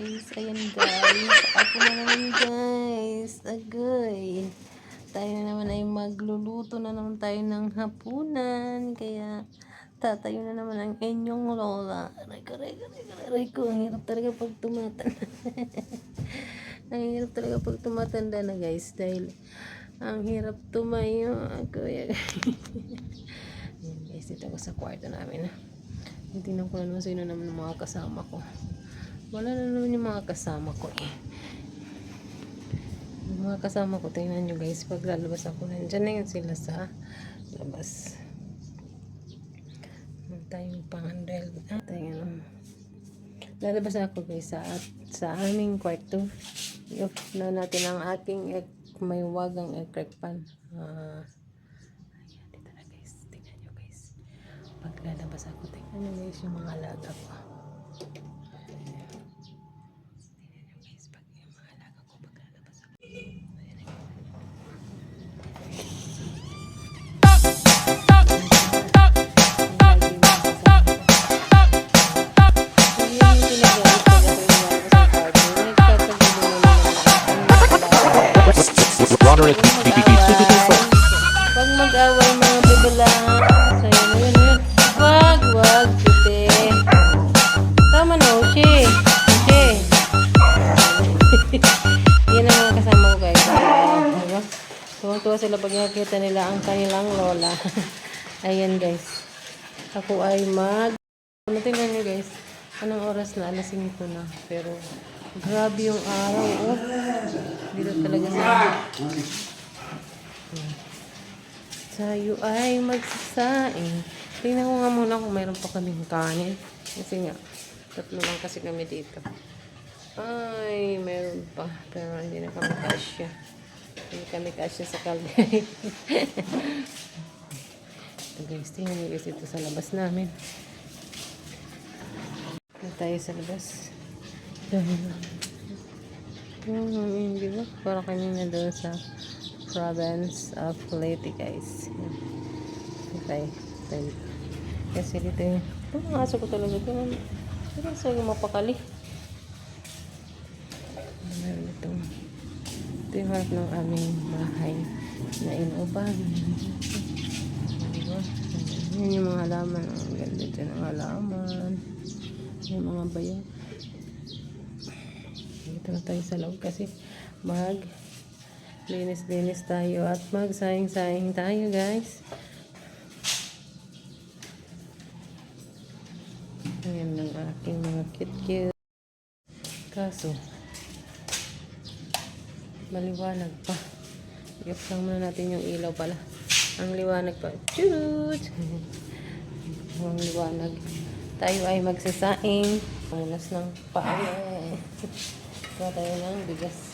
guys. Ayan guys. Ako na naman guys. Agoy. Tayo na naman ay magluluto na naman tayo ng hapunan. Kaya tatayo na naman ang inyong lola. Aray ko. Ang hirap talaga pag tumatanda. Ang hirap talaga pag tumatanda na guys. Dahil ang hirap tumayo. Agoy. Ayan guys. Dito ako sa kwarto namin. Tingnan ko na naman sino naman ang mga kasama ko. Wala na naman yung mga kasama ko eh. Yung mga kasama ko, tingnan nyo guys, pag lalabas ako, nandyan na yun sila sa labas. Tayong pang-handle. Lalabas ako guys sa aming kwarto. I-off na natin ang ating may wagang electric pan. Ayan, dito na guys. Tingnan nyo guys. Pag lalabas ako, tingnan nyo guys yung mga alaga ko. Pag mag-away mga bibila, so yun. Wag, pute. Tama na, Oshi. Yan ang mga kasama ko guys. Diba? Tuwang-tuwa sila pag nakita nila ang kanilang lola. Ayan guys. Ako ay tingnan nyo guys. Anong oras na? Alas 5 na. Pero grabe yung araw. Oh. Dito talaga sa tayo ay magsasaing. Tingnan ko nga muna kung mayroon pa kaming kanin. Kasi nga, 3 lang kasi kami dito. Ay, mayroon pa. Pero hindi na kami kasya. Hindi kami kasya sa kalde. Ito guys, tingnan nyo guys ito sa labas namin. Ito tayo sa labas. Di ba? Para kami na doon sa province of Leyte guys. Tayo. Kasi dito yung mga aso ko talaga. Pero sa yung mapakali. Ito yung harap ng aming bahay na inuuban. Diba? Yan yung mga halaman. Ang ganda dito ng halaman. Yung mga bayan. Dito na tayo sa loob kasi linis tayo at magsayang-sayang tayo guys. Ayan ng aking mga cute. Kaso maliwanag pa. I-off lang muna natin yung ilaw pala. Ang liwanag pa. Shoot! Ang liwanag. Tayo ay magsasaing. Pamunas ng paa. Kuha tayo ng bigas.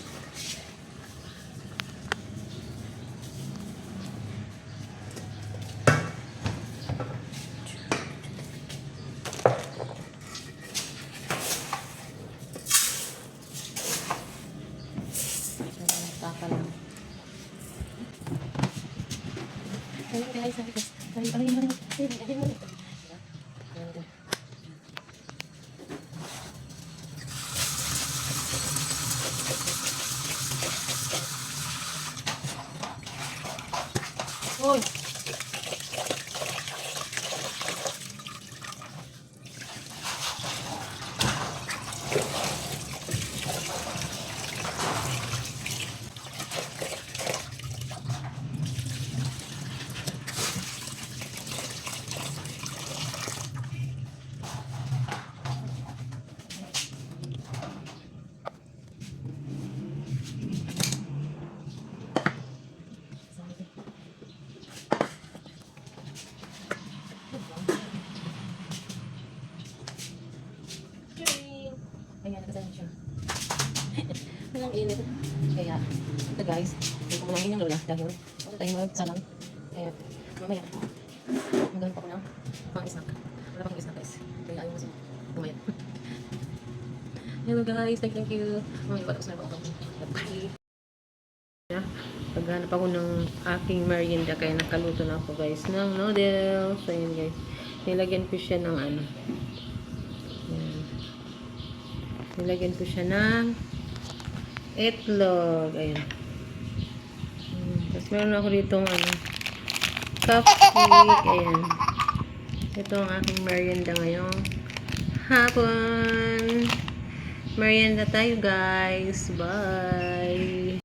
Hoy! Ayan, nakasahin siya. Ang init. Kaya, ito guys, hindi ko manahin yung lola dahil wala tayong magsalang. Kaya, mamaya, magaling pa ko ng mga snack. Wala pang snack guys. Kaya ayaw kasi gumayan. Hello guys, thank you. Mamaya wala ko sa ako. Bye! Paghanap ako ng aking merienda kaya nakaluto na ako guys ng noodles. So yun guys, nilagyan ko siya ng Nilagyan ko siya ng itlog. Ayan. Tapos meron ako ditong cupcake. Ayan. Ito ang aking merienda ngayong hapon. Merienda tayo guys. Bye!